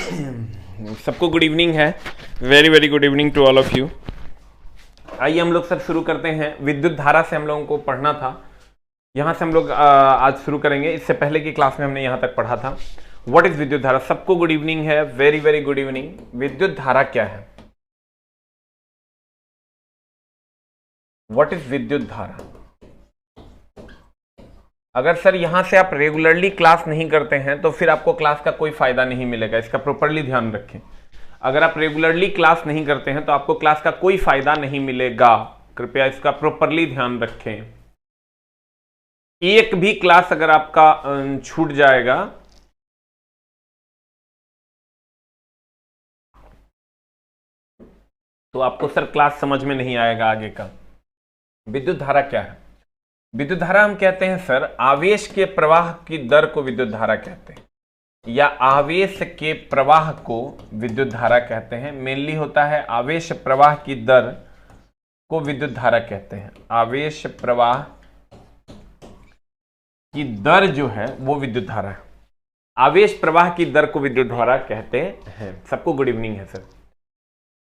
सबको good evening है। Very very good evening to all of you. आइए हम लोग सर शुरू करते हैं। विद्युत धारा से हम लोगों को पढ़ना था, यहां से हम लोग आज शुरू करेंगे। इससे पहले की क्लास में हमने यहां तक पढ़ा था व्हाट इज विद्युत धारा। सबको गुड इवनिंग है, वेरी वेरी गुड इवनिंग। विद्युत धारा क्या है, व्हाट इज विद्युत धारा। अगर सर यहां से आप रेगुलरली क्लास नहीं करते हैं तो फिर आपको क्लास का कोई फायदा नहीं मिलेगा, इसका प्रॉपरली ध्यान रखें। अगर आप रेगुलरली क्लास नहीं करते हैं तो आपको क्लास का कोई फायदा नहीं मिलेगा, कृपया इसका प्रॉपरली ध्यान रखें। एक भी क्लास अगर आपका छूट जाएगा तो आपको सर क्लास समझ में नहीं आएगा आगे का। विद्युत धारा क्या है, विद्युत धारा हम कहते हैं सर आवेश के प्रवाह की दर को विद्युत धारा कहते हैं, या आवेश के प्रवाह को विद्युत धारा कहते हैं। मेनली होता है आवेश प्रवाह की दर को विद्युत धारा कहते हैं। आवेश प्रवाह की दर जो है वो विद्युत धारा है। आवेश प्रवाह की दर को विद्युत धारा कहते हैं। सबको गुड इवनिंग है सर।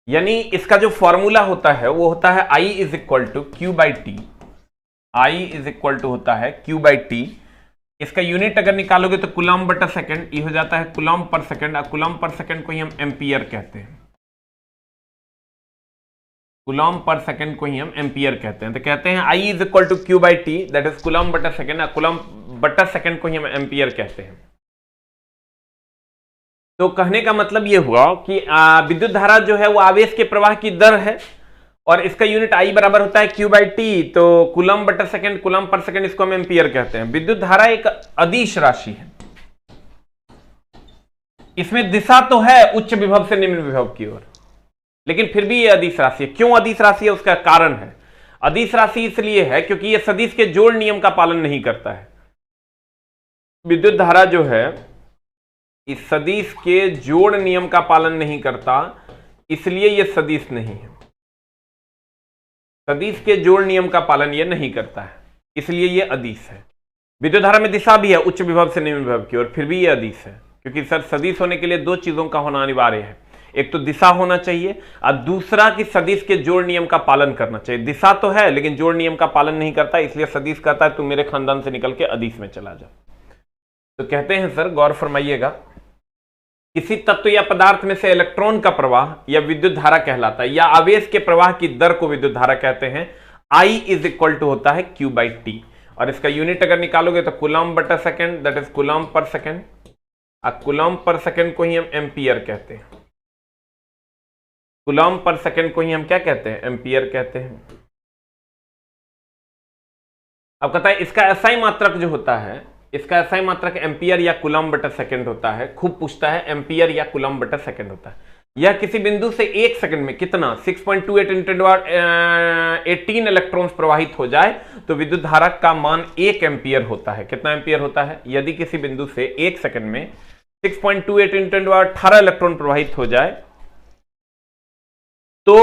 यानी इसका जो फॉर्मूला होता है वो होता है I is equal to Q by T. I is equal to होता है क्यू बाई टी। इसका यूनिट अगर निकालोगे तो कूलम बटा सेकंड, ये हो जाता है कूलम पर सेकंड। और कूलम पर सेकंड को ही हम एम्पियर कहते हैं। कूलम पर सेकंड को ही हम एम्पियर कहते हैं। तो कहते हैं I is equal to Q by T, that is coulomb बटा सेकंड। और कूलम बटा सेकंड को ही हम एम्पियर कहते हैं। तो कहने का मतलब यह हुआ कि विद्युत धारा जो है वो आवेश के प्रवाह की दर है और इसका यूनिट I बराबर होता है क्यू बाई टी। तो कूलम बटा सेकंड, कूलम पर सेकंड, इसको हम एम्पियर कहते हैं। विद्युत धारा एक अदिश राशि है, इसमें दिशा तो है उच्च विभव से निम्न विभव की ओर, लेकिन फिर भी यह अदिश राशि है। क्यों अदिश राशि है उसका कारण है। अदिश राशि इसलिए है क्योंकि यह सदिश के जोड़ नियम का पालन नहीं करता है। विद्युत धारा जो है इस सदिश के जोड़ नियम का पालन नहीं करता, इसलिए यह सदिश नहीं है। सदिश के जोड़ नियम का पालन यह नहीं करता है, इसलिए यह अदिश है। विद्युत धारा में दिशा भी है उच्च विभव से निम्न विभव की ओर, फिर भी यह अदिश है। क्योंकि सर सदिश होने के लिए दो चीजों का होना अनिवार्य है, एक तो दिशा होना चाहिए और दूसरा कि सदिश के जोड़ नियम का पालन करना चाहिए। दिशा तो है लेकिन जोड़ नियम का पालन नहीं करता, इसलिए सदिश कहता है तू मेरे खानदान से निकल के अदिश में चला जा। तो कहते हैं सर, गौर फरमाइएगा, किसी तत्व या पदार्थ में से इलेक्ट्रॉन का प्रवाह या विद्युत धारा कहलाता है, या आवेश के प्रवाह की दर को विद्युत धारा कहते हैं। I इज इक्वल टू होता है क्यू बाई टी। और इसका यूनिट अगर निकालोगे तो कूलम बटा second, that is coulomb per second. और कूलम पर सेकंड को ही हम एम्पियर कहते हैं। कूलम पर सेकंड को ही हम क्या कहते हैं, एम्पियर कहते हैं। अब कहता है इसका SI मात्रक जो होता है, इसका SI मात्रक एम्पियर या कूलम बटा सेकंड होता है। खूब पूछता है एम्पियर या कूलम बटा सेकंड होता है। यह किसी बिंदु से एक सेकंड में कितना 6.28 × 1018 इलेक्ट्रॉन्स प्रवाहित हो जाए तो विद्युत धारा का मान 1 एम्पियर होता है। कितना एम्पियर होता है, यदि किसी बिंदु से एक सेकंड में 6.28 × 1018 इलेक्ट्रॉन प्रवाहित हो जाए तो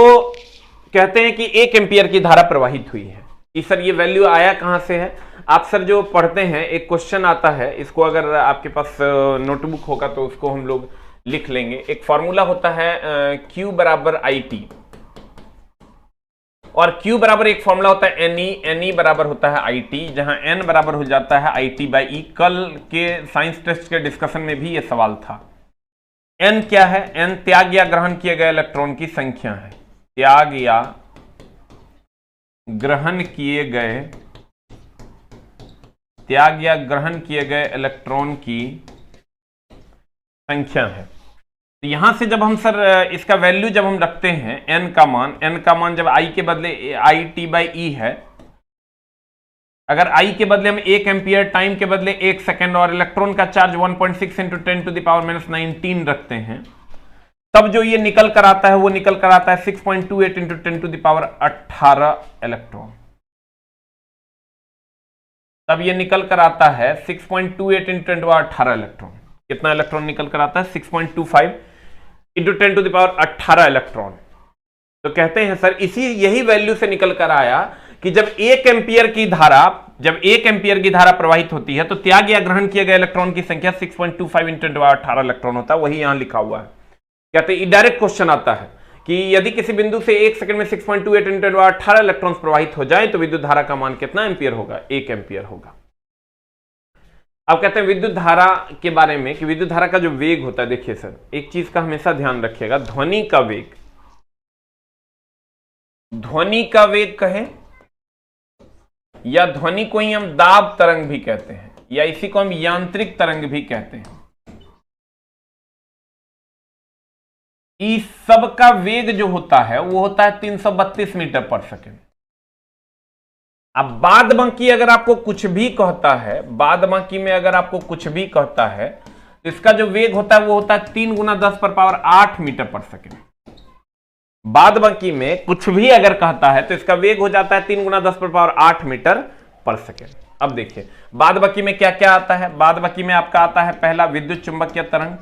कहते हैं कि 1 एम्पियर की धारा प्रवाहित हुई है। इस सर ये वैल्यू आया कहां से है। आप सर जो पढ़ते हैं एक क्वेश्चन आता है, इसको अगर आपके पास नोटबुक होगा तो उसको हम लोग लिख लेंगे। एक फॉर्मूला होता है Q बराबर IT, और Q बराबर एक फॉर्मूला होता है NE बराबर होता है IT, जहां N बराबर हो जाता है IT बाई E। कल के साइंस टेस्ट के डिस्कशन में भी यह सवाल था। N क्या है, N त्याग या ग्रहण किए गए इलेक्ट्रॉन की संख्या है। त्याग या ग्रहण किए गए इलेक्ट्रॉन की संख्या है। तो यहां से जब हम सर इसका वैल्यू जब हम रखते हैं n का मान जब I के बदले IT बाई E है, अगर I के बदले हम 1 एम्पियर, टाइम के बदले 1 सेकंड और इलेक्ट्रॉन का चार्ज 1.6 × 10⁻⁻19 रखते हैं, तब जो ये निकल कर आता है वो निकल कर आता है 6.28 × 1018 इलेक्ट्रॉन। तब ये निकल कर आता है 6.28 × 1018 इलेक्ट्रॉन। कितना इलेक्ट्रॉन निकल कर आता है, 6.25 × 1018 इलेक्ट्रॉन। तो कहते हैं सर यही वैल्यू से निकल कर आया कि जब 1 एम्पियर की धारा जब 1 एम्पियर की धारा प्रवाहित होती है तो त्याग या ग्रहण किए गए इलेक्ट्रॉन की संख्या 6.25 × 1018 इलेक्ट्रॉन होता है, वही यहां लिखा हुआ है। कहते हैं डायरेक्ट क्वेश्चन आता है कि यदि किसी बिंदु से 1 सेकंड में 6.28 × 1018 इलेक्ट्रॉन प्रवाहित हो जाए तो विद्युत धारा का मान कितना एम्पियर होगा? 1 एम्पियर होगा। अब कहते हैं विद्युत धारा के बारे में कि विद्युत धारा का जो वेग होता है, देखिए सर एक चीज का हमेशा ध्यान रखिएगा, ध्वनि का वेग, ध्वनि का वेग कहें या ध्वनि को ही हम दाब तरंग भी कहते हैं या इसी को हम यांत्रिक तरंग भी कहते हैं, इस सब का वेग जो होता है वो होता है 332 मीटर पर सेकेंड। अब बाद बाकी अगर आपको कुछ भी कहता है, बाद बाकी में अगर आपको कुछ भी कहता है तो इसका जो वेग होता है वो होता है 3 × 10⁸ मीटर पर सेकेंड। बाद बाकी में कुछ भी अगर कहता है तो इसका वेग हो जाता है 3 × 10⁸ मीटर पर सेकेंड। अब देखिए बाद बाकी में क्या क्या आता है। बाद बाकी में आपका आता है पहला विद्युत चुंबकीय तरंग,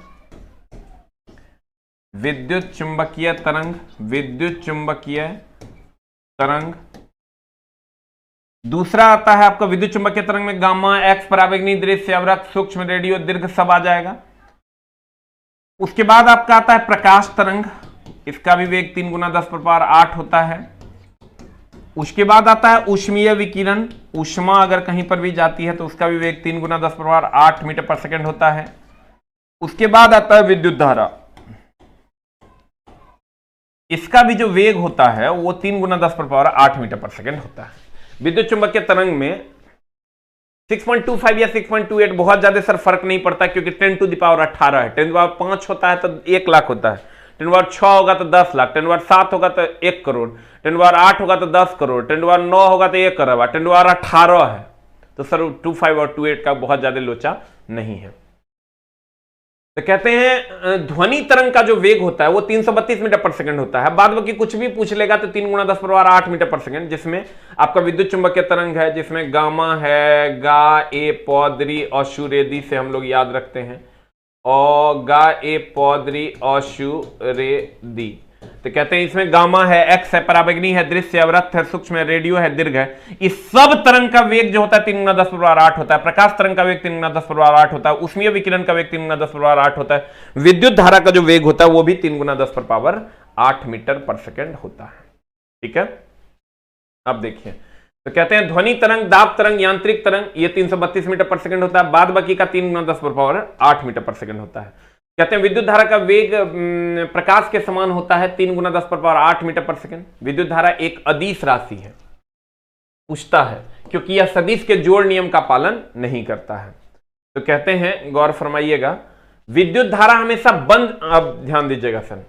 विद्युत चुंबकीय तरंग, विद्युत चुंबकीय तरंग। दूसरा आता है आपका विद्युत चुंबकीय तरंग में गामा, एक्स, पराबैंगनी, दृश्य, अवरक्त, सूक्ष्म, रेडियो, दीर्घ सब आ जाएगा। उसके बाद आपका आता है प्रकाश तरंग, इसका भी वेग 3 × 10⁸ होता है। उसके बाद आता है ऊष्मीय विकिरण, ऊष्मा अगर कहीं पर भी जाती है तो उसका भी वेग 3 × 10⁸ मीटर पर सेकेंड होता है। उसके बाद आता है विद्युत धारा, इसका भी जो वेग होता है वो 3 × 10⁸ मीटर पर सेकेंड होता है। विद्युत चुंबकीय तरंग में 6.25 या 6.28 बहुत ज्यादा सर फर्क नहीं पड़ता क्योंकि 10⁸ है। 10⁵ होता है तो 1 लाख होता है, 10⁻6 होगा तो 10 लाख, 10⁻7 होगा तो 1 करोड़, 10⁻8 होगा तो 10 करोड़, 10⁻9 होगा तो 1 अरब, 10⁻18 है तो सर 25 और 28 का बहुत ज्यादा लोचा नहीं है। तो कहते हैं ध्वनि तरंग का जो वेग होता है वो 332 मीटर पर सेकंड होता है। बाद बाकी कुछ भी पूछ लेगा तो 3 × 10⁸ मीटर पर सेकंड, जिसमें आपका विद्युत चुंबकीय तरंग है, जिसमें गामा है, गा, ए, पौद्री, अशु, रेदी से हम लोग याद रखते हैं, और गा, ए, पौद्री, अशु, रेदी। तो कहते हैं इसमें गामा है, एक्स है, पराबैंगनी है, दृश्य, अवरक्त है, सूक्ष्म है, रेडियो है, दीर्घ है। इस सब तरंग का वेग जो होता है 3 × 10⁸ होता है। प्रकाश तरंग का वेग 3 × 10⁸ होता है। ऊष्मीय विकिरण का वेग 3 × 10⁸ होता है। विद्युत धारा का जो वेग होता है वो भी 3 × 10⁸ मीटर पर सेकेंड होता है। ठीक है, अब देखिए तो कहते हैं ध्वनि तरंग, दाब तरंग, यांत्रिक तरंग ये 332 मीटर पर सेकेंड होता है। बाद बाकी का 3 × 10⁸ मीटर पर सेकेंड होता है। कहते हैं विद्युत धारा का वेग प्रकाश के समान होता है 3 × 10⁸ मीटर पर सेकेंड। विद्युत धारा एक अदिश राशि है, पूछता है क्योंकि यह सदिश के जोड़ नियम का पालन नहीं करता है। तो कहते हैं गौर फरमाइएगा, विद्युत धारा हमेशा बंद, अब ध्यान दीजिएगा सर,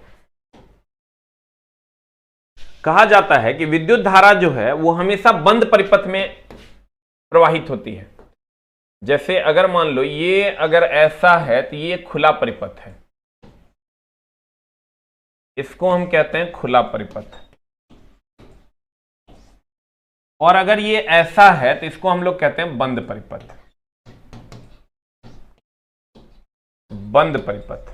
कहा जाता है कि विद्युत धारा जो है वो हमेशा बंद परिपथ में प्रवाहित होती है। जैसे अगर मान लो ये अगर ऐसा है तो ये खुला परिपथ है, इसको हम कहते हैं खुला परिपथ, और अगर ये ऐसा है तो इसको हम लोग कहते हैं बंद परिपथ, बंद परिपथ।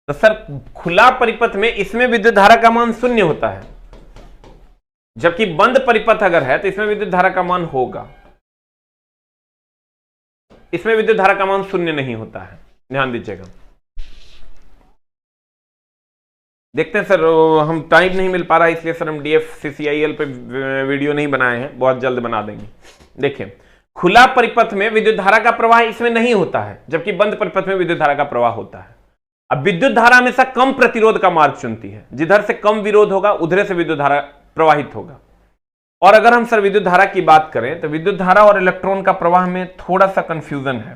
तो सर खुला परिपथ में इसमें विद्युत धारा का मान 0 होता है, जबकि बंद परिपथ अगर है तो इसमें विद्युत धारा का मान होगा, इसमें विद्युत धारा का मान 0 नहीं होता है। ध्यान दीजिएगा, देखते हैं सर, हम टाइम नहीं मिल पा रहा है इसलिए सर हम DFCCIL पे वीडियो नहीं बनाए हैं, बहुत जल्द बना देंगे। देखिए खुला परिपथ में विद्युत धारा का प्रवाह इसमें नहीं होता है, जबकि बंद परिपथ में विद्युत धारा का प्रवाह होता है। अब विद्युत धारा हमेशा कम प्रतिरोध का मार्ग चुनती है, जिधर से कम विरोध होगा उधर से विद्युत धारा प्रवाहित होगा। और अगर हम सर विद्युत धारा की बात करें तो विद्युत धारा और इलेक्ट्रॉन का प्रवाह में थोड़ा सा कंफ्यूजन है,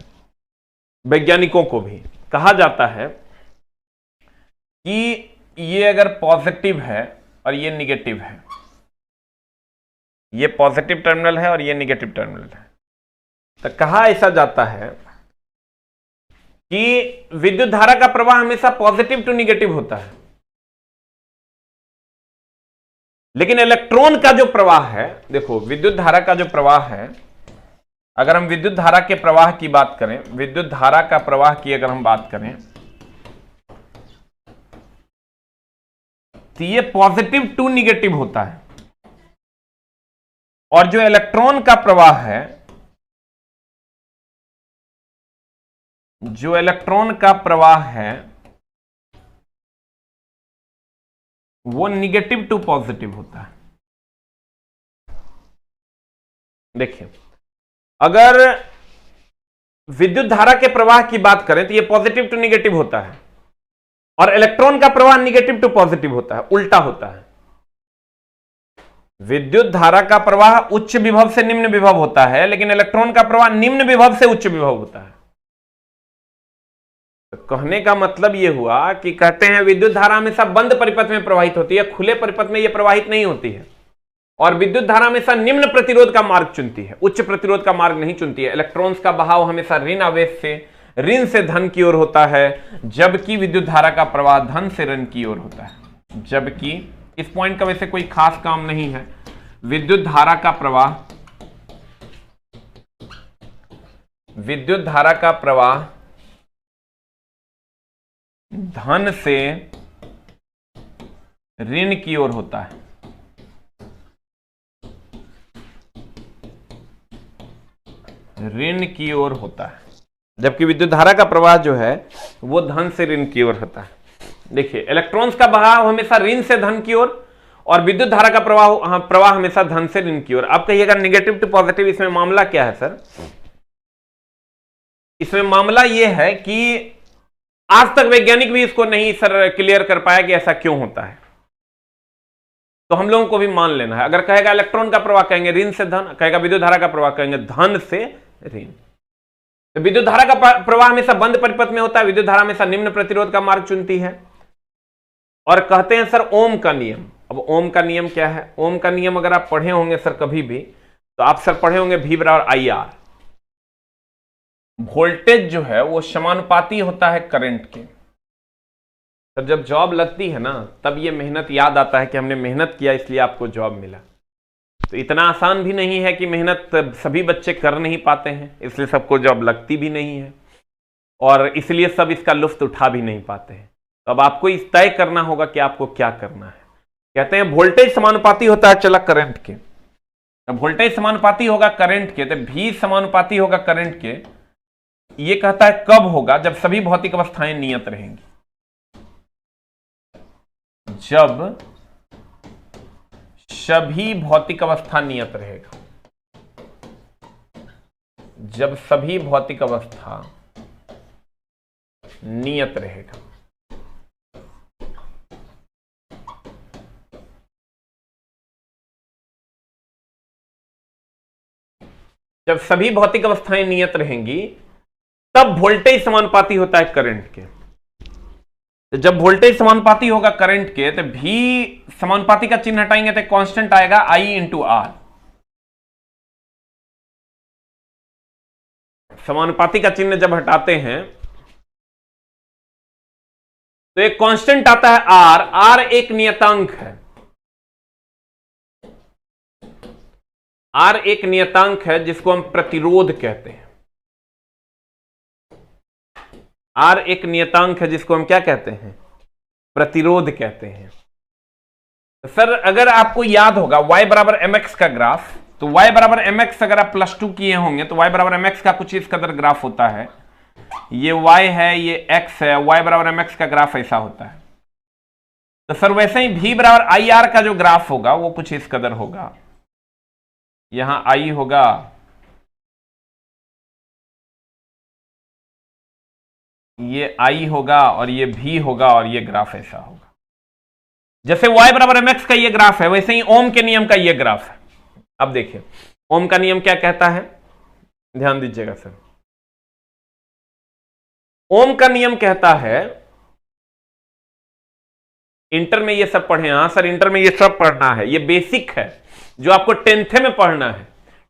वैज्ञानिकों को भी। कहा जाता है कि ये अगर पॉजिटिव है और ये निगेटिव है, ये पॉजिटिव टर्मिनल है और ये निगेटिव टर्मिनल है, तो कहा ऐसा जाता है कि विद्युत धारा का प्रवाह हमेशा पॉजिटिव टू निगेटिव होता है, लेकिन इलेक्ट्रॉन का जो प्रवाह है, देखो विद्युत धारा का जो प्रवाह है, अगर हम विद्युत धारा के प्रवाह की बात करें, विद्युत धारा का प्रवाह की अगर हम बात करें तो ये पॉजिटिव टू निगेटिव होता है। और जो इलेक्ट्रॉन का प्रवाह है, जो इलेक्ट्रॉन का प्रवाह है वो निगेटिव टू पॉजिटिव होता है। देखिए, अगर विद्युत धारा के प्रवाह की बात करें तो ये पॉजिटिव टू निगेटिव होता है, और इलेक्ट्रॉन का प्रवाह निगेटिव टू पॉजिटिव होता है, उल्टा होता है। विद्युत धारा का प्रवाह उच्च विभव से निम्न विभव होता है, लेकिन इलेक्ट्रॉन का प्रवाह निम्न विभव से उच्च विभव होता है। तो कहने का मतलब यह हुआ कि कहते हैं विद्युत धारा हमेशा बंद परिपथ में प्रवाहित होती है, खुले परिपथ में यह प्रवाहित नहीं होती है। और विद्युत धारा हमेशा निम्न प्रतिरोध का मार्ग चुनती है, उच्च प्रतिरोध का मार्ग नहीं चुनती है। इलेक्ट्रॉन्स का बहाव हमेशा ऋण आवेश से ऋण से धन की ओर होता है, जबकि विद्युत धारा का प्रवाह धन से ऋण की ओर होता है। जबकि इस पॉइंट का वैसे कोई खास काम नहीं है। विद्युत धारा का प्रवाह, विद्युत धारा का प्रवाह धन से ऋण की ओर होता है, ऋण की ओर होता है, जबकि विद्युत धारा का प्रवाह जो है वो धन से ऋण की ओर होता है। देखिए, इलेक्ट्रॉन्स का बहाव हमेशा ऋण से धन की ओर, और विद्युत धारा का प्रवाह हमेशा धन से ऋण की ओर। आप कहिएगा निगेटिव टू पॉजिटिव, इसमें मामला क्या है सर? इसमें मामला यह है कि आज तक वैज्ञानिक भी इसको नहीं सर क्लियर कर पाया कि ऐसा क्यों होता है। तो हम लोगों को भी मान लेना है। अगर कहेगा इलेक्ट्रॉन का प्रवाह कहेंगे ऋण से धन, कहेगा विद्युत धारा का प्रवाह कहेंगे धन से ऋण। तो विद्युत धारा का प्रवाह हमेशा बंद परिपथ में होता है, विद्युत धारा हमेशा निम्न प्रतिरोध का मार्ग चुनती है। और कहते हैं सर ओम का नियम। अब ओम का नियम क्या है? ओम का नियम अगर आप पढ़े होंगे सर कभी भी, तो आप सर पढ़े होंगे V बराबर IR। वोल्टेज जो है वो समानुपाती होता है करंट के। तब जब जॉब लगती है ना, तब ये मेहनत याद आता है कि हमने मेहनत किया इसलिए आपको जॉब मिला। तो इतना आसान भी नहीं है कि मेहनत सभी बच्चे कर नहीं पाते हैं, इसलिए सबको जॉब लगती भी नहीं है, और इसलिए सब इसका लुत्फ उठा भी नहीं पाते हैं। तो अब आपको इस तय करना होगा कि आपको क्या करना है। कहते हैं वोल्टेज समानुपाती होता है चला करंट के। अब वोल्टेज समानुपाती होगा करंट के, तो V समानुपाती होगा करंट के। ये कहता है कब होगा? जब सभी भौतिक अवस्थाएं नियत रहेंगी। जब सभी भौतिक अवस्था नियत रहेगा, जब सभी भौतिक अवस्था नियत रहेगा। जब सभी भौतिक अवस्थाएं नियत रहेंगी तब वोल्टेज समानुपाती होता है करंट के। तो जब वोल्टेज समानुपाती होगा करंट के, तो V समानुपाती का चिन्ह हटाएंगे तो कांस्टेंट आएगा I इंटू R। समानुपाती का चिन्ह जब हटाते हैं तो एक कांस्टेंट आता है R। R एक नियतांक है, R एक नियतांक है जिसको हम प्रतिरोध कहते हैं। R एक नियतांक है जिसको हम क्या कहते हैं? प्रतिरोध कहते हैं। सर अगर आपको याद होगा y बराबर mx का ग्राफ, तो y बराबर mx अगर आप +2 किए होंगे तो y बराबर mx का कुछ इस कदर ग्राफ होता है। ये y है, ये x है, y बराबर mx का ग्राफ ऐसा होता है। तो सर वैसे ही V बराबर IR का जो ग्राफ होगा वो कुछ इस कदर होगा। यहां I होगा, ये I होगा, और ये V होगा, और ये ग्राफ ऐसा होगा। जैसे y बराबर mx का ये ग्राफ है, वैसे ही ओम के नियम का ये ग्राफ है। अब देखिए ओम का नियम क्या कहता है, ध्यान दीजिएगा सर। ओम का नियम कहता है, इंटर में ये सब पढ़े। हाँ सर इंटर में ये सब पढ़ना है, ये बेसिक है जो आपको 10th में पढ़ना है।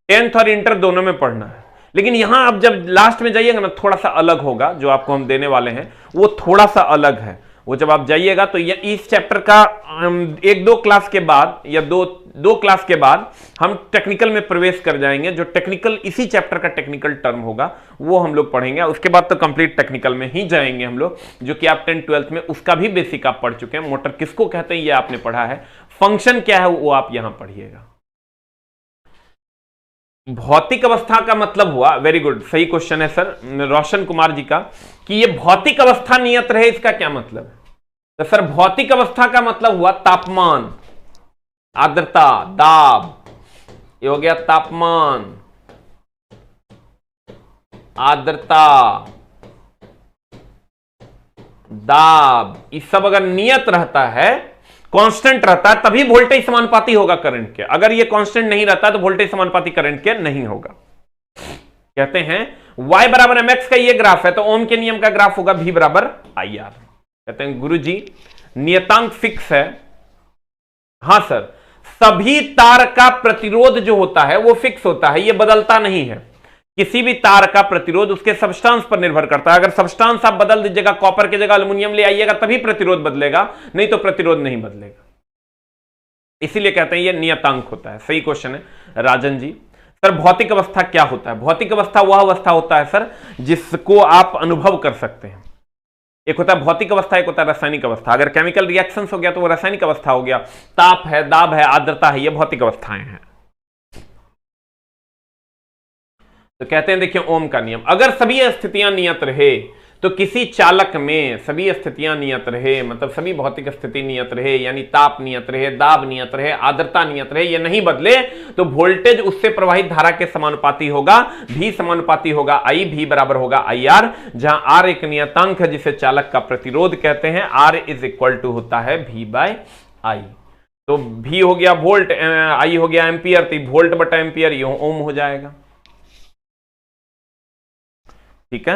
10th और इंटर दोनों में पढ़ना है। लेकिन यहां आप जब लास्ट में जाइएगा ना, थोड़ा सा अलग होगा। जो आपको हम देने वाले हैं वो थोड़ा सा अलग है। वो जब आप जाइएगा तो ये इस चैप्टर का 1-2 क्लास के बाद या दो क्लास के बाद हम टेक्निकल में प्रवेश कर जाएंगे। जो टेक्निकल इसी चैप्टर का टेक्निकल टर्म होगा वो हम लोग पढ़ेंगे। उसके बाद तो कंप्लीट टेक्निकल में ही जाएंगे हम लोग, जो कि आप 10th-12th में उसका भी बेसिक आप पढ़ चुके हैं। मोटर किसको कहते हैं ये आपने पढ़ा है, फंक्शन क्या है वो आप यहां पढ़िएगा। भौतिक अवस्था का मतलब हुआ, वेरी गुड, सही क्वेश्चन है सर रोशन कुमार जी का, कि ये भौतिक अवस्था नियत रहे, इसका क्या मतलब है? तो सर भौतिक अवस्था का मतलब हुआ तापमान, आर्द्रता, दाब, ये हो गया तापमान, आर्द्रता, दाब, ये सब अगर नियत रहता है, कांस्टेंट रहता है, तभी वोल्टेज समानुपाती होगा करंट के। अगर ये कांस्टेंट नहीं रहता तो वोल्टेज समानुपाती करंट के नहीं होगा। कहते हैं y बराबर mx का ये ग्राफ है तो ओम के नियम का ग्राफ होगा v बराबर IR। कहते हैं गुरुजी नियतांक फिक्स है। हां सर, सभी तार का प्रतिरोध जो होता है वो फिक्स होता है, ये बदलता नहीं है। किसी भी तार का प्रतिरोध उसके सबस्टांस पर निर्भर करता है। अगर सबस्टांस आप बदल दीजिएगा, कॉपर की जगह एल्युमिनियम ले आइएगा, तभी प्रतिरोध बदलेगा, नहीं तो प्रतिरोध नहीं बदलेगा। इसीलिए कहते हैं ये नियतांक होता है। सही क्वेश्चन है राजन जी। सर भौतिक अवस्था क्या होता है? भौतिक अवस्था वह अवस्था होता है सर जिसको आप अनुभव कर सकते हैं। एक होता है भौतिक अवस्था, एक होता है रासायनिक अवस्था। अगर केमिकल रिएक्शंस हो गया तो वो रासायनिक अवस्था हो गया। ताप है, दाब है, आर्द्रता है, ये भौतिक अवस्थाएं हैं। तो कहते हैं देखिए ओम का नियम, अगर सभी स्थितियां नियत रहे तो किसी चालक में सभी स्थितियां नियत रहे, मतलब सभी भौतिक स्थिति नियत रहे, यानी ताप नियत रहे, दाब नियत रहे, आर्द्रता नियत रहे, ये नहीं बदले, तो वोल्टेज उससे प्रवाहित धारा के समानुपाती होगा, भी समानुपाती होगा I, भी बराबर होगा IR, जहां R एक नियतांक है जिसे चालक का प्रतिरोध कहते हैं। R इज इक्वल टू होता है V बाय I। तो V हो गया वोल्ट, I हो गया एम्पियर, तो वोल्ट बटा एम्पियर ये ओम हो जाएगा। ठीक है,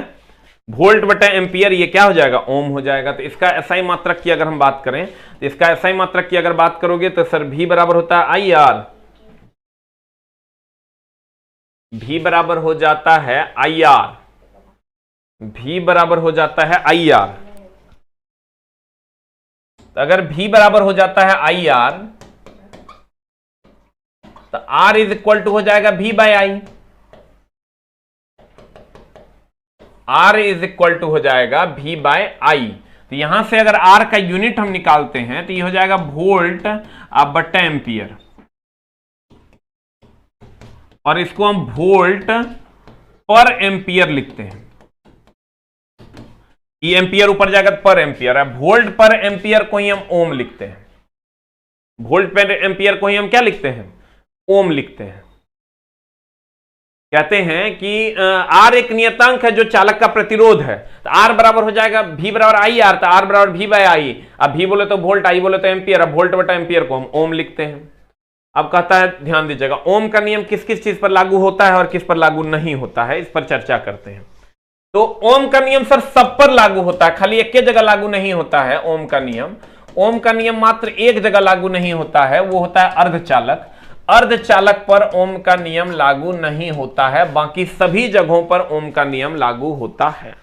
वोल्ट बटा एम्पियर ये क्या हो जाएगा? ओम हो जाएगा। तो इसका एसआई मात्रक की अगर हम बात करें तो इसका एसआई मात्रक की अगर बात करोगे तो सर V बराबर होता है IR, V बराबर हो जाता है IR, V बराबर हो जाता है IR। तो अगर V बराबर हो जाता है IR तो R इज इक्वल टू हो जाएगा V by I। R is equal to हो जाएगा V बाय I। तो यहां से अगर R का यूनिट हम निकालते हैं तो ये हो जाएगा वोल्ट अब बट्टा एम्पियर, और इसको हम वोल्ट पर एम्पियर लिखते हैं। ये एम्पियर ऊपर जाएगा पर एम्पियर है, वोल्ट पर एम्पियर को ही हम ओम लिखते हैं। वोल्ट पर एम्पियर को ही हम क्या लिखते हैं? ओम लिखते हैं। कहते हैं कि R एक नियतांक है जो चालक का प्रतिरोध है, तो R बराबर हो जाएगा V बराबर IR, तो R बराबर V बाय I। अब V बोले तो वोल्ट, I बोले तो एम्पियर, अब वोल्ट बटा एम्पियर को हम ओम लिखते हैं। अब कहता है ध्यान दीजिएगा ओम का नियम किस किस चीज पर लागू होता है और किस पर लागू नहीं होता है, इस पर चर्चा करते हैं। तो ओम का नियम सर सब पर लागू होता है, खाली एक जगह लागू नहीं होता है ओम का नियम। ओम का नियम मात्र एक जगह लागू नहीं होता है, वो होता है अर्धचालक। अर्धचालक पर ओम का नियम लागू नहीं होता है, बाकी सभी जगहों पर ओम का नियम लागू होता है।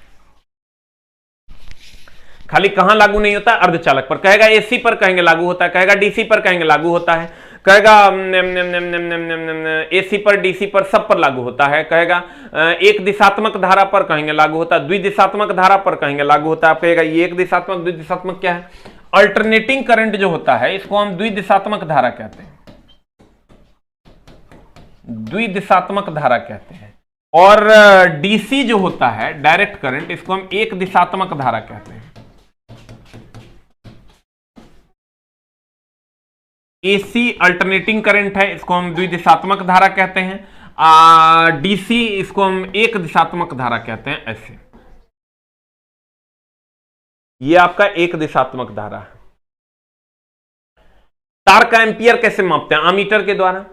खाली कहां लागू नहीं होता है? अर्धचालक पर। कहेगा एसी पर कहेंगे लागू होता है, कहेगा डीसी पर कहेंगे लागू होता है, कहेगा एसी पर, डीसी पर, सब पर लागू होता है। कहेगा एक दिशात्मक धारा पर कहेंगे लागू होता है, द्विदिशात्मक धारा पर कहेंगे लागू होता है। आप कहेगा ये एक दिशात्मक, द्विदिशात्मक क्या है? अल्टरनेटिंग करंट जो होता है इसको हम द्विदिशात्मक धारा कहते हैं, द्विदिशात्मक धारा कहते हैं। और डीसी जो होता है डायरेक्ट करंट, इसको हम एक दिशात्मक धारा कहते हैं। एसी अल्टरनेटिंग करंट है, इसको हम द्विदिशात्मक धारा कहते हैं। डीसी इसको हम एक दिशात्मक धारा कहते हैं। ऐसे ये आपका एक दिशात्मक धारा है। तार का एम्पियर कैसे मापते हैं? अमीटर के द्वारा।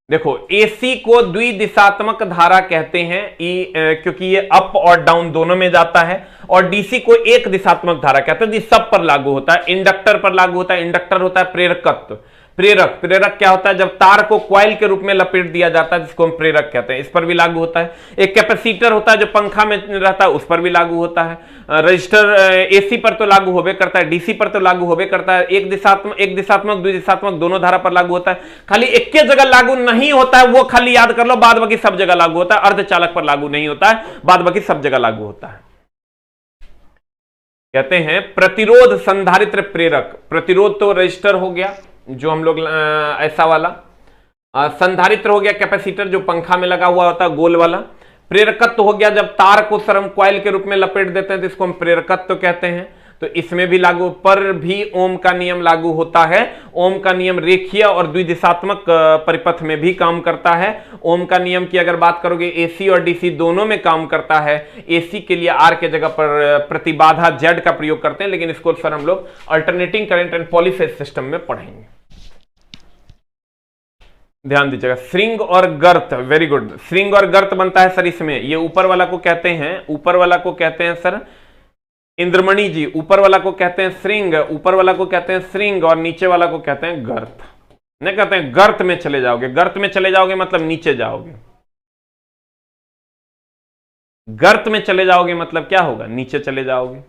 देखो एसी को द्विदिशात्मक धारा कहते हैं क्योंकि ये अप और डाउन दोनों में जाता है, और डीसी को एक दिशात्मक धारा कहते हैं, ये सब पर लागू होता है। इंडक्टर पर लागू होता है। इंडक्टर होता है प्रेरकत्व। प्रेरक क्या होता है? जब तार को कॉइल के रूप में लपेट दिया जाता है जिसको हम प्रेरक कहते हैं, इस पर भी लागू होता है। एक कैपेसिटर होता है जो पंखा में रहता है, उस पर भी लागू होता है। रजिस्टर एसी पर तो लागू होबे करता है, डीसी पर तो लागू होबे करता है। एक दिशात्मक द्विदिशात्मक दोनों धारा पर लागू होता है। खाली एक जगह लागू नहीं होता है, वो खाली याद कर लो, बाद बाकी सब जगह लागू होता है। अर्धचालक पर लागू नहीं होता है, बाद बाकी सब जगह लागू होता है। कहते हैं प्रतिरोध संधारित्र प्रेरक। प्रतिरोध तो रजिस्टर हो गया जो हम लोग ऐसा वाला, संधारित्र हो गया कैपेसिटर, जो पंखा में लगा हुआ होता है गोल वाला। प्रेरकत्व हो गया जब तार को सर हम कॉइल के रूप में लपेट देते हैं तो इसको हम प्रेरकत्व कहते हैं। तो इसमें भी लागू, पर भी ओम का नियम लागू होता है। ओम का नियम रेखीय और द्विदिशात्मक परिपथ में भी काम करता है। ओम का नियम की अगर बात करोगे एसी और डीसी दोनों में काम करता है। एसी के लिए आर के जगह पर प्रतिबाधा जेड का प्रयोग करते हैं, लेकिन इसको सर हम लोग alternating current and polyphase system में पढ़ेंगे। ध्यान दीजिएगा, श्रृंग और गर्त, वेरी गुड। श्रृंग और गर्त बनता है सर इसमें, ये ऊपर वाला को कहते हैं, ऊपर वाला को कहते हैं सर इंद्रमणि जी, ऊपर वाला को कहते हैं श्रृंग, ऊपर वाला को कहते हैं श्रृंग और नीचे वाला को कहते हैं गर्त। नहीं कहते हैं गर्त में चले जाओगे, गर्त में चले जाओगे मतलब नीचे जाओगे, गर्त में चले जाओगे मतलब क्या होगा, नीचे चले जाओगे।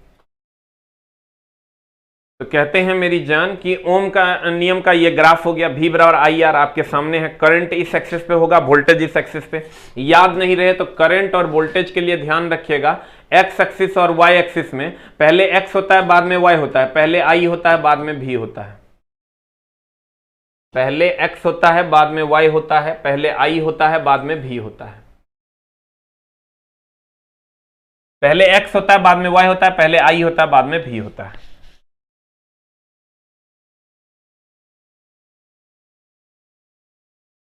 तो कहते हैं मेरी जान कि ओम का नियम का ये ग्राफ हो गया, V बराबर आई आर आपके सामने है। करंट इस एक्सिस पे होगा, वोल्टेज इस एक्सिस पे। याद नहीं रहे तो करंट और वोल्टेज के लिए ध्यान रखिएगा, एक्स एक्सिस और वाई एक्सिस में पहले एक्स होता है बाद में वाई होता है, पहले आई होता है बाद में V होता है, पहले एक्स होता है बाद में वाई होता है, पहले आई होता है बाद में V होता है, पहले एक्स होता है बाद में वाई होता है, पहले आई होता है बाद में V होता है।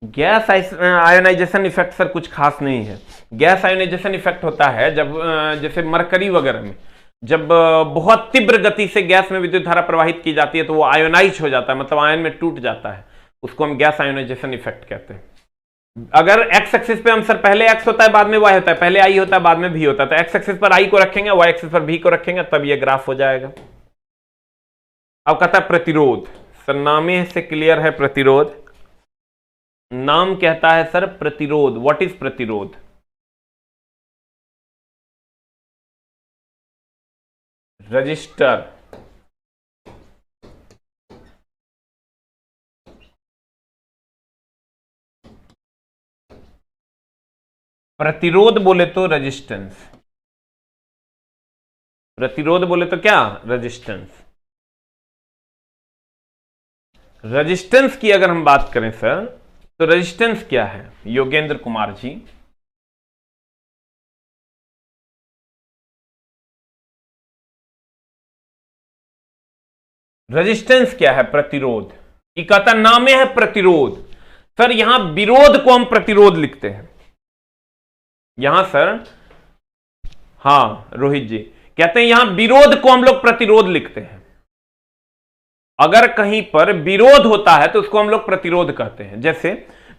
गैस आयोनाइजेशन इफेक्ट सर कुछ खास नहीं है। गैस आयोनाइजेशन इफेक्ट होता है जब जैसे मरकरी वगैरह में जब बहुत तीव्र गति से गैस में विद्युत धारा प्रवाहित की जाती है तो वो आयोनाइज हो जाता है, मतलब आयन में टूट जाता है, उसको हम गैस आयोनाइजेशन इफेक्ट कहते हैं। अगर एक्स एक्सिस पे हम सर पहले एक्स होता है बाद में वाई होता है, पहले आई होता है बाद में भी होता है, तो एक्स एक्सिस पर आई को रखेंगे, वाई एक्सिस पर भी को रखेंगे, तब ये ग्राफ हो जाएगा। अब कहता है प्रतिरोध, सर नामे से क्लियर है प्रतिरोध, नाम कहता है सर प्रतिरोध। व्हाट इज प्रतिरोध? रजिस्टर, प्रतिरोध बोले तो रेजिस्टेंस, प्रतिरोध बोले तो क्या, रेजिस्टेंस। रेजिस्टेंस की अगर हम बात करें सर तो रेजिस्टेंस क्या है योगेंद्र कुमार जी? रेजिस्टेंस क्या है? प्रतिरोध। ये कहता नामे है प्रतिरोध। सर यहां विरोध को हम प्रतिरोध लिखते हैं, यहां सर, हां रोहित जी कहते हैं यहां विरोध को हम लोग प्रतिरोध लिखते हैं। अगर कहीं पर विरोध होता है तो उसको हम लोग प्रतिरोध कहते हैं। जैसे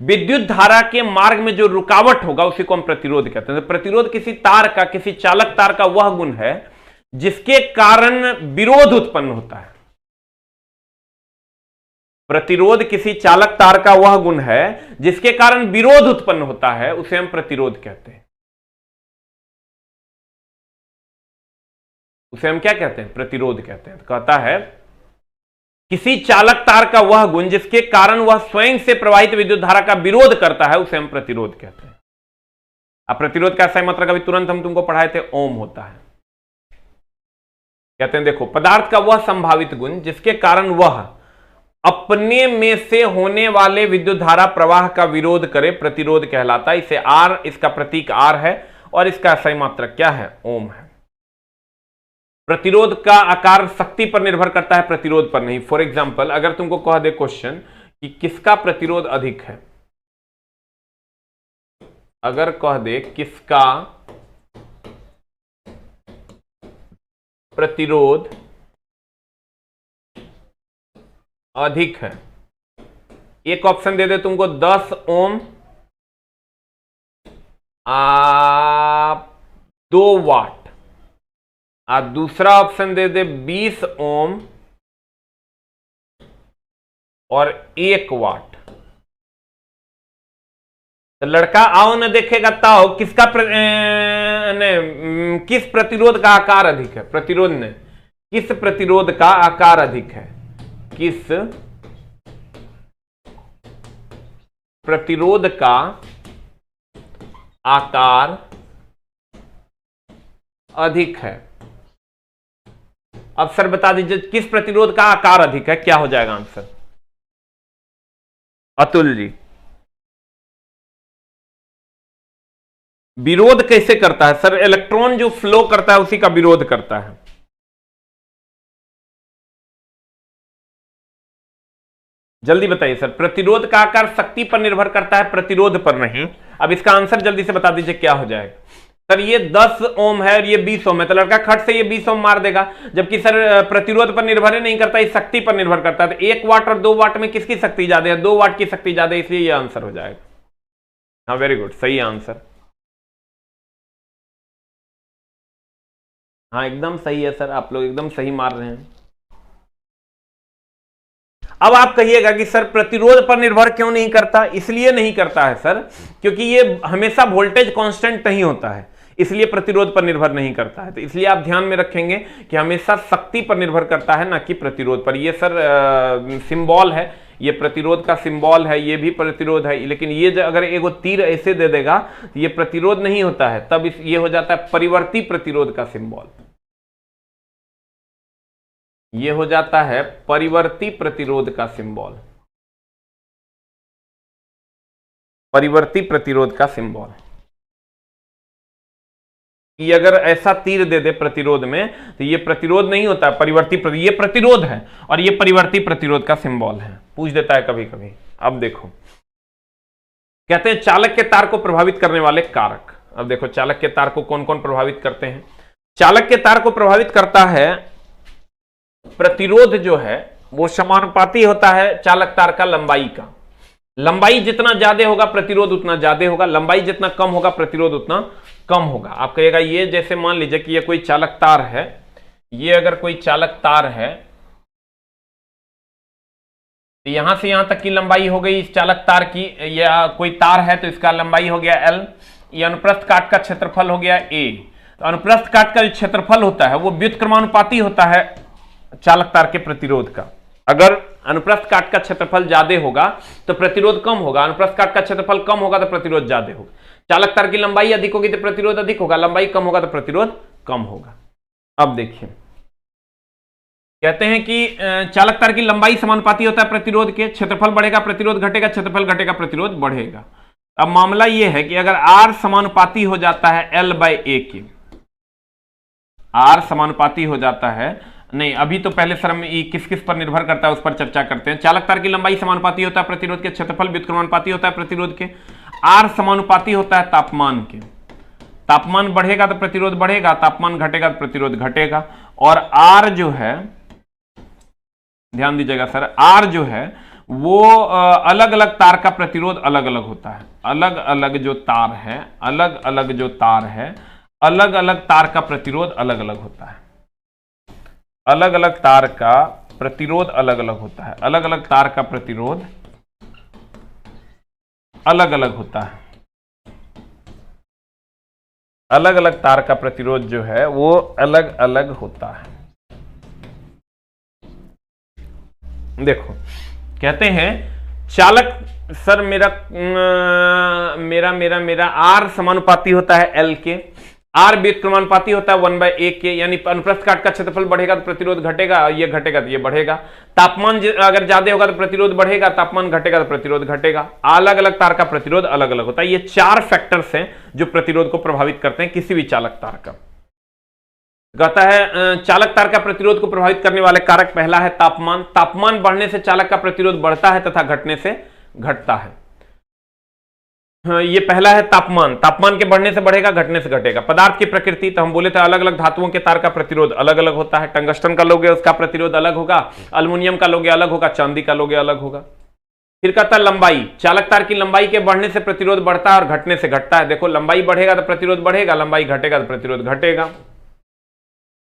विद्युत धारा के मार्ग में जो रुकावट होगा उसी को हम प्रतिरोध कहते हैं। तो प्रतिरोध किसी तार का, किसी चालक तार का वह गुण है जिसके कारण विरोध उत्पन्न होता है। प्रतिरोध किसी चालक तार का वह गुण है जिसके कारण विरोध उत्पन्न होता है, उसे हम प्रतिरोध कहते हैं। उसे हम क्या कहते हैं? प्रतिरोध कहते हैं। तो कहता है किसी चालक तार का वह गुण जिसके कारण वह स्वयं से प्रवाहित विद्युत धारा का विरोध करता है, उसे हम प्रतिरोध कहते हैं। अब प्रतिरोध का सही मतलब अभी तुरंत हम तुमको पढ़ाए थे, ओम होता है। कहते हैं देखो, पदार्थ का वह संभावित गुण जिसके कारण वह अपने में से होने वाले विद्युत धारा प्रवाह का विरोध करे, प्रतिरोध कहलाता है। इसे आर, इसका प्रतीक आर है और इसका सही मात्रक क्या है? ओम है। प्रतिरोध का आकार शक्ति पर निर्भर करता है, प्रतिरोध पर नहीं। फॉर एग्जाम्पल अगर तुमको कह दे क्वेश्चन कि किसका प्रतिरोध अधिक है, अगर कह दे किसका प्रतिरोध अधिक है, एक ऑप्शन दे दे तुमको 10 ओम 2 वाट, और दूसरा ऑप्शन दे दे 20 ओम और 1 वाट, तो लड़का आओ न देखेगा ताओ किसका किस प्रतिरोध का आकार अधिक है? प्रतिरोध ने किस प्रतिरोध का आकार अधिक है? किस प्रतिरोध का आकार अधिक है? अब सर बता दीजिए किस प्रतिरोध का आकार अधिक है, क्या हो जाएगा आंसर? अतुल जी विरोध कैसे करता है सर? इलेक्ट्रॉन जो फ्लो करता है उसी का विरोध करता है। जल्दी बताइए सर, प्रतिरोध का आकार शक्ति पर निर्भर करता है, प्रतिरोध पर नहीं। अब इसका आंसर जल्दी से बता दीजिए क्या हो जाएगा। सर ये 10 ओम है और ये 20 ओम है, तो लड़का खट से ये 20 ओम मार देगा। जबकि सर प्रतिरोध पर निर्भर नहीं करता, इस शक्ति पर निर्भर करता है। तो 1 वाट और 2 वाट में किसकी शक्ति ज्यादा है? 2 वाट की शक्ति ज्यादा है, इसलिए ये आंसर हो जाएगा। हाँ वेरी गुड, सही आंसर। हाँ एकदम सही है सर, आप लोग एकदम सही मार रहे हैं। अब आप कहिएगा कि सर प्रतिरोध पर निर्भर क्यों नहीं करता? इसलिए नहीं करता है सर क्योंकि ये हमेशा वोल्टेज कांस्टेंट नहीं होता है, इसलिए प्रतिरोध पर निर्भर नहीं करता है। तो इसलिए आप ध्यान में रखेंगे कि हमेशा शक्ति पर निर्भर करता है, ना कि प्रतिरोध पर। ये सर सिंबल है, ये प्रतिरोध का सिंबल है, ये भी प्रतिरोध है। लेकिन ये अगर एगो तीर ऐसे दे देगा तो ये प्रतिरोध नहीं होता है, तब ये हो जाता है परिवर्ती प्रतिरोध का सिंबल। ये हो जाता है परिवर्ती प्रतिरोध का सिंबल, परिवर्ती प्रतिरोध का सिंबल। ये अगर ऐसा तीर दे दे प्रतिरोध में तो ये प्रतिरोध नहीं होता, परिवर्ती ये प्रतिरोध है और ये परिवर्ती प्रतिरोध का सिंबल है। पूछ देता है कभी कभी। अब देखो, कहते हैं चालक के तार को प्रभावित करने वाले कारक। अब देखो चालक के तार को कौन कौन प्रभावित करते हैं। चालक के तार को प्रभावित करता है प्रतिरोध जो है वो समानुपाती होता है चालक तार का लंबाई का। लंबाई जितना ज्यादा होगा प्रतिरोध उतना ज्यादा होगा, लंबाई जितना कम होगा प्रतिरोध उतना कम होगा। आप कहिएगा ये जैसे मान लीजिए कि ये कोई चालक तार है, ये अगर कोई चालक तार है तो यहां से यहां तक की लंबाई हो गई इस चालक तार की, या कोई तार है तो इसका लंबाई हो गया L, ये अनुप्रस्थ काट का क्षेत्रफल हो गया A। तो अनुप्रस्थ काट का जो क्षेत्रफल होता है वो व्युत्क्रमानुपाती होता है चालक तार के प्रतिरोध का। अगर अनुप्रस्थ काट का क्षेत्रफल ज्यादा होगा तो प्रतिरोध कम होगा, अनुप्रस्थ काट का क्षेत्रफल कम होगा तो प्रतिरोध ज्यादा होगा। चालक तार की लंबाई अधिक होगी तो प्रतिरोध अधिक होगा, लंबाई कम होगा तो प्रतिरोध कम होगा। अब देखिए कहते हैं कि चालक तार की लंबाई समानुपाती होता है प्रतिरोध के, क्षेत्रफल बढ़ेगा प्रतिरोध घटेगा, क्षेत्रफल घटेगा प्रतिरोध बढ़ेगा। अब मामला यह है कि अगर R समानुपाती हो जाता है L/A के, R समानुपाती हो जाता है, नहीं अभी तो पहले सर हम किस किस पर निर्भर करता है उस पर चर्चा करते हैं। चालक तार की लंबाई समानुपाती होता है प्रतिरोध के, क्षेत्रफल व्युत्क्रमानुपाती होता है प्रतिरोध के, R समानुपाती होता है तापमान के। तापमान बढ़ेगा तो प्रतिरोध बढ़ेगा, तापमान घटेगा तो प्रतिरोध घटेगा। और R जो है, ध्यान दीजिएगा सर, R जो है वो अलग अलग तार का प्रतिरोध अलग अलग होता है। अलग अलग जो तार है, अलग अलग जो तार है, अलग अलग तार का प्रतिरोध अलग अलग होता है। अलग अलग तार का प्रतिरोध अलग अलग होता है, अलग अलग तार का प्रतिरोध अलग अलग होता है। अलग अलग तार का प्रतिरोध जो है वो अलग अलग होता है। देखो कहते हैं चालक सर मेरा R समानुपाती होता है L के, R व्युत्क्रमानुपाती होता है 1/A के, यानी अनुप्रस्थ काट का क्षेत्रफल बढ़ेगा तो प्रतिरोध घटेगा, ये घटेगा तो ये बढ़ेगा। तापमान अगर ज्यादा होगा तो प्रतिरोध बढ़ेगा, तापमान घटेगा तो प्रतिरोध घटेगा। अलग अलग तार का प्रतिरोध अलग अलग होता है। ये 4 फैक्टर्स हैं जो प्रतिरोध को प्रभावित करते हैं किसी भी चालक तार का। कहता है चालक तार का प्रतिरोध को प्रभावित करने वाले कारक, पहला है तापमान। तापमान बढ़ने से चालक का प्रतिरोध बढ़ता है तथा घटने से घटता है। ये पहला है तापमान। तापमान के बढ़ने से बढ़ेगा, घटने से घटेगा। पदार्थ की प्रकृति, तो हम बोले थे अलग अलग धातुओं के तार का प्रतिरोध अलग अलग होता है। टंगस्टन का लोगे उसका प्रतिरोध अलग होगा, अल्युमिनियम का लोगे अलग होगा, चांदी का लोगे अलग होगा। फिर कहता है लंबाई। चालक तार की लंबाई के बढ़ने से प्रतिरोध बढ़ता है और घटने से घटता है। देखो लंबाई बढ़ेगा तो प्रतिरोध बढ़ेगा, लंबाई घटेगा तो प्रतिरोध घटेगा।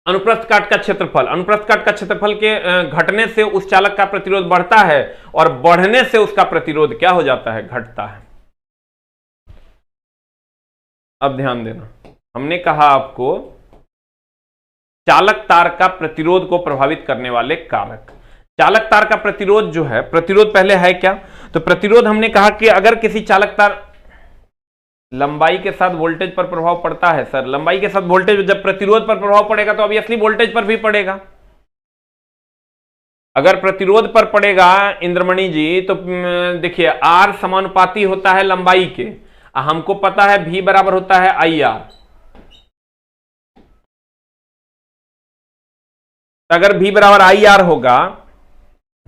अनुप्रस्थ काट का क्षेत्रफल। अनुप्रस्थ काट का क्षेत्रफल के घटने से उस चालक का प्रतिरोध बढ़ता है और बढ़ने से उसका प्रतिरोध क्या हो जाता है? घटता है। अब ध्यान देना, हमने कहा आपको चालक तार का प्रतिरोध को प्रभावित करने वाले कारक। चालक तार का प्रतिरोध जो है, प्रतिरोध पहले है क्या? तो प्रतिरोध हमने कहा कि अगर किसी चालक तार, लंबाई के साथ वोल्टेज पर प्रभाव पड़ता है सर। लंबाई के साथ वोल्टेज, जब प्रतिरोध पर प्रभाव पड़ेगा तो ऑब्वियसली वोल्टेज पर भी पड़ेगा। अगर प्रतिरोध पर पड़ेगा इंद्रमणि जी, तो देखिए R समानुपाती होता है लंबाई के। हमको पता है V बराबर होता है IR। तो अगर V बराबर IR होगा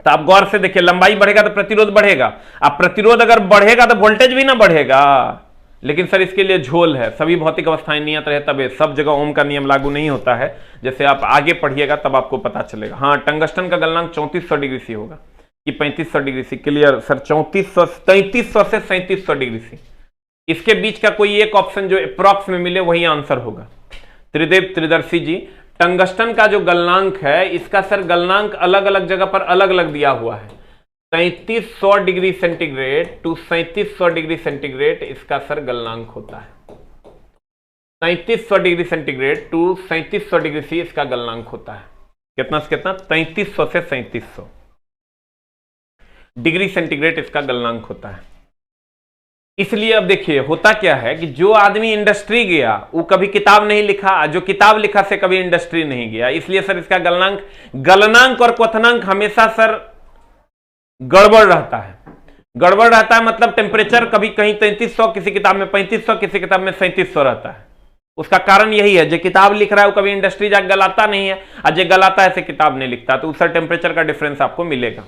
तो आप गौर से देखिए, लंबाई बढ़ेगा तो प्रतिरोध बढ़ेगा। अब प्रतिरोध अगर बढ़ेगा तो वोल्टेज भी ना बढ़ेगा। लेकिन सर इसके लिए झोल है, सभी भौतिक अवस्थाएं नियत रहे तबे, सब जगह ओम का नियम लागू नहीं होता है। जैसे आप आगे पढ़िएगा तब आपको पता चलेगा। हाँ, टंगस्टन का गलनांक 3400 डिग्री सी होगा कि 3500 डिग्री सी। क्लियर सर, 3300 से 3700 डिग्री सी, इसके बीच का कोई एक ऑप्शन जो अप्रॉक्स में मिले वही आंसर होगा। त्रिदेव त्रिदर्शी जी, टंगस्टन का जो गलनांक है इसका सर गलनांक अलग अलग जगह पर अलग अलग दिया हुआ है। 3300 degree centigrade to 3700 degree centigrade इसका सर गलनांक होता है। 3700 degree centigrade to 3700 degree C इसका गलनांक होता है। कितना से कितना? 3300 से 3700 डिग्री सेंटीग्रेड इसका गलनांक होता है। इसलिए अब देखिए होता क्या है कि जो आदमी इंडस्ट्री गया वो कभी किताब नहीं लिखा, जो किताब लिखा से कभी इंडस्ट्री नहीं गया। इसलिए सर इसका गलनांक और क्वथनांक हमेशा सर गड़बड़ रहता है। गड़बड़ रहता है मतलब टेम्परेचर कभी कहीं 3300, किसी किताब में 3500, किसी किताब में 3700 रहता है। उसका कारण यही है, जो किताब लिख रहा है वो कभी इंडस्ट्री जाकर गलाता नहीं है, और जो गलाता है ऐसे किताब नहीं लिखता, तो उससे टेम्परेचर का डिफरेंस आपको मिलेगा।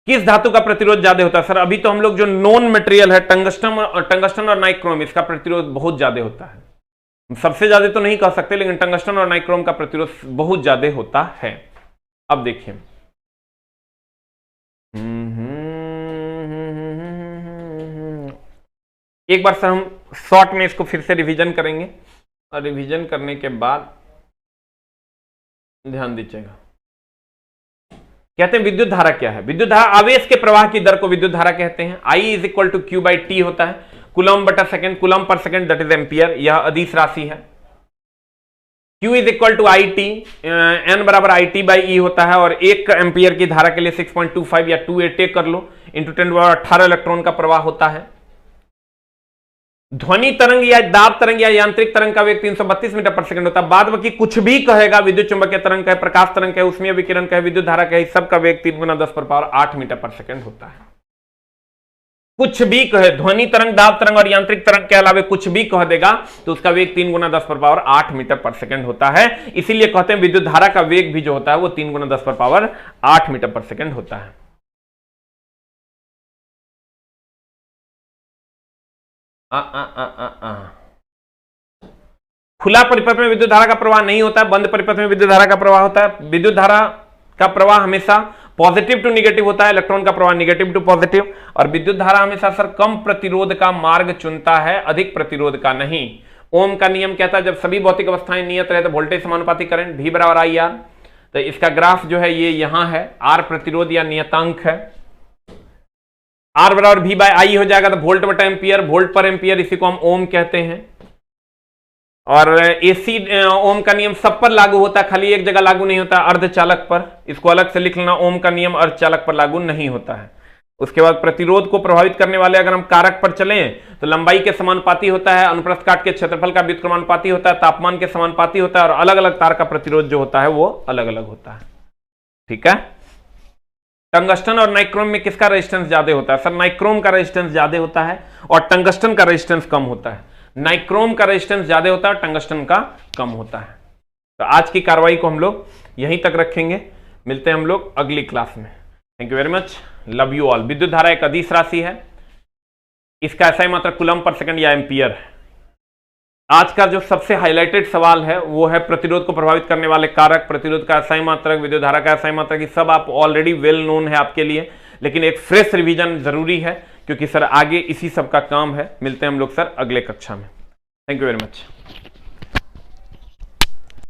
किस धातु का प्रतिरोध ज्यादा होता है? सर अभी तो हम लोग जो नॉन मटेरियल है टंगस्टन और नाइक्रोम, इसका प्रतिरोध बहुत ज्यादा होता है। सबसे ज्यादा तो नहीं कह सकते, लेकिन टंगस्टन और नाइक्रोम का प्रतिरोध बहुत ज्यादा होता है। अब देखिए एक बार सर हम शॉर्ट में इसको फिर से रिवीजन करेंगे, और रिवीजन करने के बाद ध्यान दीजिएगा। कहते हैं विद्युत धारा क्या है? विद्युत धारा आवेश के प्रवाह की दर को विद्युत धारा कहते हैं। I is equal to Q by T होता है, कूलम बटा second, coulomb per second that is ampere. यह अदिश राशि है। Q is equal to I T, N बराबर आई टी बाई ई होता है, और 1 एम्पियर की धारा के लिए 6.25 या 2 कर लो इंटू 10⁻18 इलेक्ट्रॉन का प्रवाह होता है। ध्वनि तरंग या दाब तरंग या यांत्रिक तरंग का वेग 332 मीटर पर सेकंड होता है। बाद बाकी कुछ भी कहेगा, विद्युत चुंबकीय तरंग कहे, प्रकाश तरंग कहे, ऊष्मीय विकिरण कहे, विद्युत धारा कहे, सबका वेग 3 × 10⁸ मीटर पर सेकंड होता है। कुछ भी कहे, ध्वनि तरंग, दाब तरंग और यांत्रिक तरंग के अलावा कुछ भी कह देगा तो उसका वेग 3 × 10⁸ मीटर पर सेकंड होता है। इसीलिए कहते हैं विद्युत धारा का वेग भी जो होता है वो 3 × 10⁸ मीटर पर सेकंड होता है। खुला परिपथ में विद्युत धारा का प्रवाह नहीं होता है, बंद परिपथ में विद्युत धारा का प्रवाह होता है। विद्युत धारा का प्रवाह हमेशा पॉजिटिव टू निगेटिव होता है, इलेक्ट्रॉन का प्रवाह निगेटिव टू पॉजिटिव। और विद्युत धारा हमेशा सर कम प्रतिरोध का मार्ग चुनता है, अधिक प्रतिरोध का नहीं। ओम का नियम कहता है जब सभी भौतिक अवस्थाएं नियत रहे तो वोल्टेज समानुपाती करंट V बराबर IR। तो इसका ग्राफ जो है ये यहां है, R प्रतिरोध या नियतांक है। R बराबर V बाय I हो जाएगा तो वोल्ट बटा एम्पियर, वोल्ट पर एम्पियर, इसी को हम ओम कहते हैं। और एसी ओम का नियम सब पर लागू होता है, खाली एक जगह लागू नहीं होता, अर्धचालक पर। इसको अलग से लिख लेना, ओम का नियम अर्धचालक पर लागू नहीं होता है। उसके बाद प्रतिरोध को प्रभावित करने वाले अगर हम कारक पर चलें तो लंबाई के समानुपाती होता है, अनुप्रस्थ काट के क्षेत्रफल का व्युत्क्रमानुपाती होता है, तापमान के समानुपाती होता है, और अलग अलग तार का प्रतिरोध जो होता है वो अलग अलग होता है। ठीक है। टंगस्टन और नाइक्रोम में किसका रेजिस्टेंस ज्यादा होता है? सर नाइक्रोम का रेजिस्टेंस ज्यादा होता है और टंगस्टन का रेजिस्टेंस कम होता है। नाइक्रोम का रेजिस्टेंस ज्यादा होता है और टंगस्टन का कम होता है। तो आज की कार्रवाई को हम लोग यहीं तक रखेंगे, मिलते हैं हम लोग अगली क्लास में। Thank you very much, love you all. विद्युत धारा एक अदिश राशि है, इसका SI मात्रक कूलम पर सेकंड या एम्पियर है। आज का जो सबसे हाईलाइटेड सवाल है वो है प्रतिरोध को प्रभावित करने वाले कारक, प्रतिरोध का SI मात्रक, विद्युत धारा का SI मात्रक। ये सब आप ऑलरेडी वेल नोन है आपके लिए, लेकिन एक फ्रेश रिवीजन जरूरी है क्योंकि सर आगे इसी सब का काम है। मिलते हैं हम लोग सर अगले कक्षा में। Thank you very much.